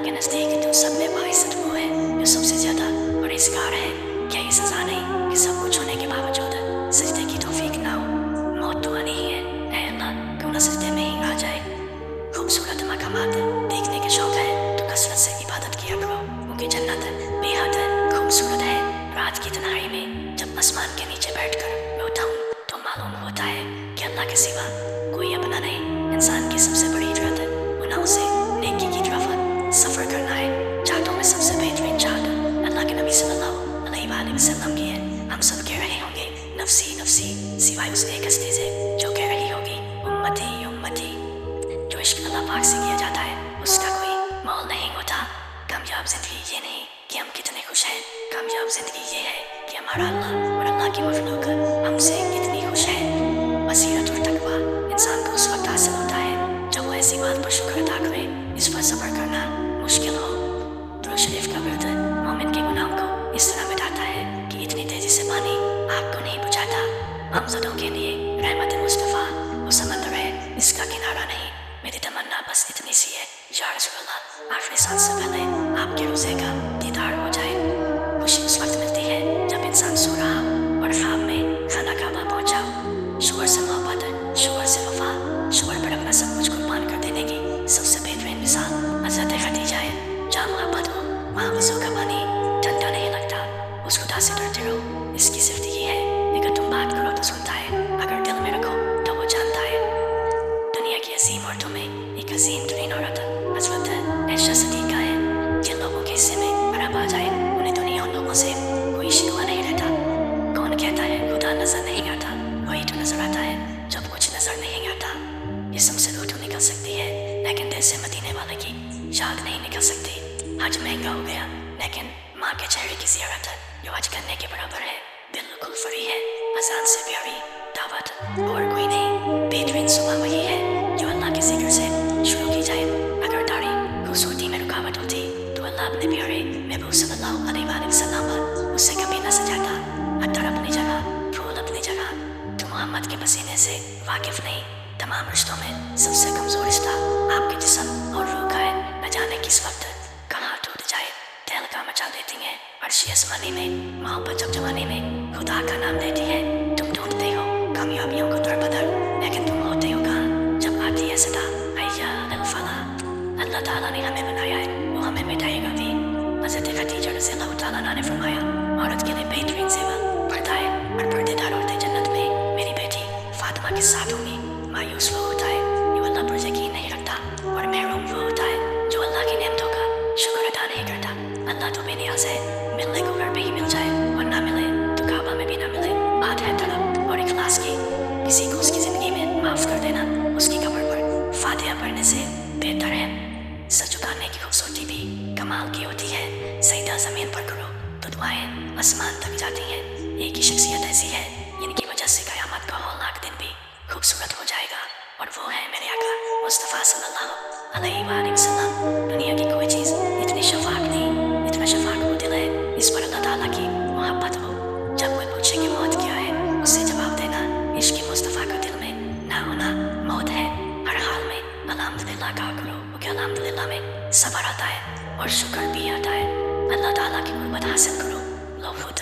के नज़दीक तो सब में बाइज़्ज़त वो है जो सबसे ज़्यादा परहेज़गार है। क्या ये सज़ा नहीं कि सब कुछ होने के बावजूद सजदे की तौफीक ना हो? मौत तो आनी ही है। ऐ अल्लाह, क्यों ना सजदे में ही आ जाए। खूबसूरत मकामात देखने के शौक़ है तो कसरत से इबादत किया करो, क्योंकि जन्नत बेहद खूबसूरत है। रात की तन्हाई में जब आसमान के नीचे बैठकर रोता हूँ तो मालूम होता है कि अल्लाह के सिवा कोई अपना नहीं। इंसान की सबसे बड़ी ज़रूरत गुनाहों से नेकी की तरफ सफ़र करना है। चाहतों में सबसे बेहतरीन चाहत अल्लाह के नबी सल्लल्लाहु अलैहि वसल्लम की है। हम सब कह रहे होंगे नफ्सी नफ्सी, सिवाय उस एक हस्ती से जो कह रही होगी उम्मती उम्मती। जो इश्क अल्लाह पाक से किया जाता है उसका कोई मोल नहीं होता। कामयाब ज़िंदगी ये नहीं कि हम कितने खुश हैं, कामयाब ज़िंदगी ये है कि हमारा अल्लाह और अल्लाह की मखलूक हमसे कितनी खुश है। बसीरत और तकवा इंसान को उस वक्त हासिल होता है जब वो ऐसी बात पर शुक्र अदा करे इस पर सब्र करना मुश्किल हो। दुरूद शरीफ का विर्द मोमिन के गुनाहों को इस तरह मिटाता है कि इतनी तेज़ी से पानी आग को नहीं बुझाता। हमज़दों के लिए रहमत मुस्तफ़ा वो समंदर है, इसका किनारा नहीं। मेरी तमन्ना बस इतनी सी है या रसूल अल्लाह, आखिरी सांस से पहले आपके रोज़े का दीदार हो जाए। खुशी उस वक्त मिलती है जब इंसान सो रहा हो और ख्वाब में खाना काबा पहुँचा हो। शुगर से मोहब्बत, शुगर से वफा, शुगर पर अपना सब कुछ कुर्बान कर देने की सबसे बेहतरीन मिसाल हज़रत खदीजा है। जहाँ मोहब्बत हो वहाँ वज़ू का पानी ठंडा नहीं लगता। उस खुदा से डरते रहो, इसकी सिर्फ ये है अगर तुम बात करो तो सुनता है, अगर दिल में रखो तो वो जानता है। दुनिया की अजीम औरतों में एक अजीम तरीन औरत हज़रत आयशा सिद्दीक़ा है। जिन लोगों के हिस्से में अरब आ जाए उन्हें दुनिया उन लोगों से कोई शिकवा नहीं रहता। कौन कहता है खुदा नज़र नहीं आता? वही तो नज़र आता है जब कुछ नज़र नहीं आता। जिस्म से रूह तो निकल सकती है लेकिन दिल से मदीने वाले की याद नहीं निकल सकती। हज महंगा हो गया लेकिन माँ के चेहरे की ज़ियारत जो हज करने के बराबर है। बिल्कुल फ्री है, अजान से प्यारी दावत और कोई नहीं। बेहतरीन सुबह वही है जो अल्लाह के जिक्र से शुरू की जाए। अगर दाढ़ी खूबसूरती में रुकावट होती तो अल्लाह अपने प्यारे महबूब सल्लल्लाहु अलैहि वसल्लम पर उससे कभी न सजाता। अत्तर अपनी जगह, फूल अपनी जगह, तो मोहम्मद के पसीने से वाकिफ नहीं। तमाम रिश्तों में सबसे कमज़ोर रिश्ता आपके जिस्म और रूह का है। न जाने किस वक्त कहाँ टूट जाए, तहलका मचा देती हैं अर्श आसमानी में। मोहब्बत जब जवानी में खुदा का नाम लेती है। तुम ढूंढते हो कामयाबियों को दर बदर, लेकिन तुम होते हो कहाँ जब आती है सदा हैया अल फलाह। अल्लाह ताला ने हमें बनाया है, वो हमें मिटाएगा भी। हज़रत खदीजा रज़ियल्लाहु ताला अन्हा ने फरमाया, औरत के लिए बेहतरीन सेवा पर्दा है और पर्देदार औरतें जन्नत में मेरी बेटी फातिमा के साथ होंगी। मायूस वो होता है जो अल्लाह पर यकीन नहीं रखता, और महरूम वो होता है जो अल्लाह की नेमतों का शुक्र अदा नहीं करता। अल्लाह तो बेनियाज़ है, मिलने को घर पे ही मिल जाए और ना मिले तो काबा में भी ना मिले। बात है तलब और इखलास की। किसी को उसकी ज़िंदगी में माफ़ कर देना उसकी कब्र पर फातिहा पढ़ने से बेहतर है। सच उतारने की खूबसूरती भी कमाल की होती है। सजदा ज़मीन पर करो तो दुआएं आसमान तक जाती हैं। एक ही शख्सियत ऐसी है जिनकी वजह से क़यामत का हौलनाक दिन भी खूबसूरत हो जाएगा, और वो है मेरे आका मुस्तफ़ा सल्लल्लाहु अलैहि वसल्लम। दुनिया की कोई चीज़ इतनी शफ़ाक नहीं, इतना शफ़ाक वो दिल है इस पर अल्लाह ताला की मोहब्बत हो। जब कोई पूछे कि मौत क्या है, उससे जवाब देना इश्क़ मुस्तफ़ा का दिल में ना होना मौत है। हर हाल में अल्हम्दुलिल्लाह कहा करो, क्योंकि अल्हम्दुलिल्लाह में सब्र आता है और शुक्र भी आता है। अल्लाह ताला की कुर्बत हासिल करो, लोग खुद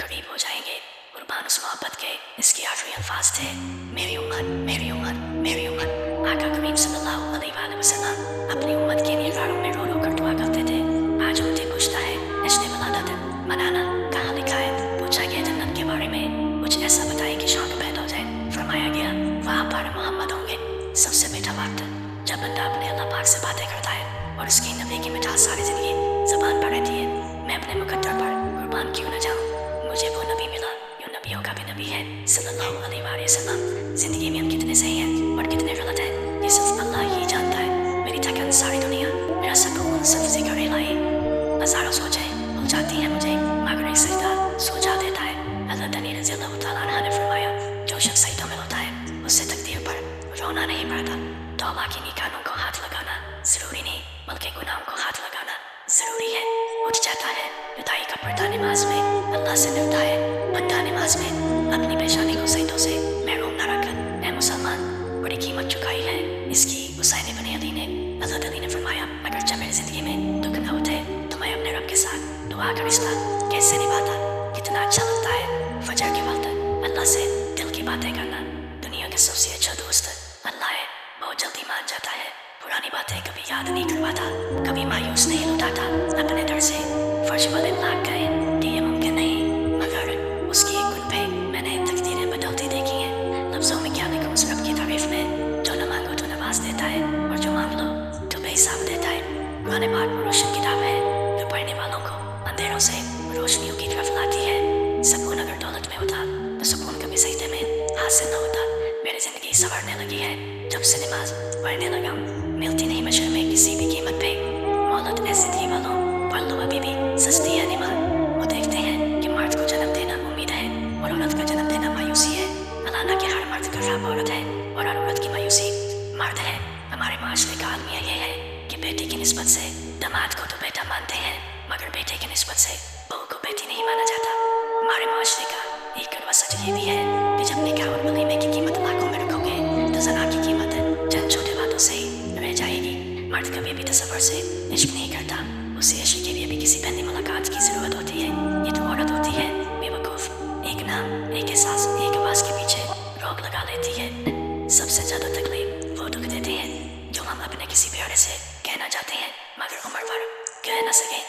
करीब हो जाएंगे। कुर्बान उस मोहब्बत के इसके आखिरी अल्फाज थे, मेरी उम्मत मेरी उम्मत मेरी उम्मत। आका करीम सल्लल्लाहु अलैहि वसल्लम अपनी उम्मत के लिए गारों में रो रो कर दुआ करते थे। आज उनसे पूछता है जश्न वलादत मनाना कहाँ लिखा है? पूछा गया जन्नत के बारे में कुछ ऐसा बताए कि शौक पैदा हो जाए। फरमाया गया वहाँ पर मोहम्मद होंगे। सबसे मीठा वक्त जब बंदा अपने अल्लाह पाक से बातें करता है और उसकी नबी की मिठास सारी ज़िंदगी ज़बान पर रहती है। मैं अपने मुकद्दर पर कुर्बान क्यों न जाऊँ, मुझे वो नबी मिला जो नबियों का भी नबी है सल्लल्लाहु अलैहि वसल्लम। ज़िंदगी में हम कितने सही हैं और कितने गलत हैं ये सिर्फ अल्लाह ही जानता है। मेरी थकन सारी दुनिया, मेरा सुकून सिर्फ ज़िक्र इलाही। हज़ारों सोचें भूल जाती हैं मुझे, मगर एक सजदा सो जा देता है। हज़रत अली रज़ियल्लाहु ताला अन्हा ने फरमाया, जो शख्स सजदों में होता है उससे तकदीर पर रोना नहीं पड़ता। तौबा की निकानों को हाथ लगाना ज़रूरी नहीं, बल्कि गुनाहों को हाथ लगाना ज़रूरी है। उठ जाता है जुदाई का पर्दा नमाज में, अल्लाह से डरता है बंदा नमाज में। अपनी पेशानी को सजदों से महरूम न रख ऐ मुसलमान, बड़ी कीमत चुकाई है इसकी हुसैन इब्न अली ने। हज़रत अली ने फरमाया, अगर मेरे जिंदगी में दुख न उठे तो मैं अपने रब के साथ दुआ का रिश्ता कैसे निभाता। कितना अच्छा लगता है फजर के वक्त अल्लाह से दिल की बातें करना। दुनिया का सबसे अच्छा दोस्त अल्लाह है, बहुत जल्दी मान जाता है, पुरानी बातें कभी याद नहीं करवाता, कभी मायूस नहीं लौटाता अपने दर से। फर्श वाले लाग गए कि ये मुमकिन नहीं, मगर उसकी एक गुण पे मैंने तकदीरें बदलती देखी हैं। लफ्जों में क्या लिखूं उस रब की तारीफ में, जो न मांगो तो नवाज देता है और जो मांग लो तो बेहिसाब देता है। कुरान पाक में रोशन किताब है जो पढ़ने वालों को अंधेरों से रोशनियों की तरफ लाती है। सुकून अगर दौलत में होता तो सुकून कभी सजदे में हासिल न होता। मेरी जिंदगी संवरने लगी है जब से नमाज पढ़ने लगा हूँ। मिलती नहीं मशर में किसी भी कीमत पे, मोहलत ऐसे दी वालों पढ़ लो अभी भी सस्ती है निमाज। वो देखते हैं कि मर्द को जन्म देना उम्मीद है और औरत का जन्म देना मायूसी है। अलाना के हर मर्द का रब औरत है और हर औरत की मायूसी मर्द है। हमारे माशरे का आलमिया ये है कि बेटी की निस्बत से दामाद को तो बेटा मानते हैं, मगर बेटे की निस्बत से बहू को बेटी नहीं माना जाता। हमारे माशरे का एक अरवा सच ये भी है कि जब निकाह और वलीमे की कीमत लाखों में रखोगे तो जना की कीमत चंद छोटे बातों से ही रह जाएगी। मर्द कभी भी तसव्वुर से इश्क नहीं करता, उसे इश्क के लिए भी किसी पहली मुलाकात की जरूरत होती है। ये तो औरत होती है बेवकूफ, एक नाम एक एहसास एक आवाज के पीछे रोक लगा लेती है। सबसे ज्यादा तकलीफ वो दुख देते हैं जो हम अपने किसी प्यारे से कहना चाहते हैं मगर उम्र भर कह न सके।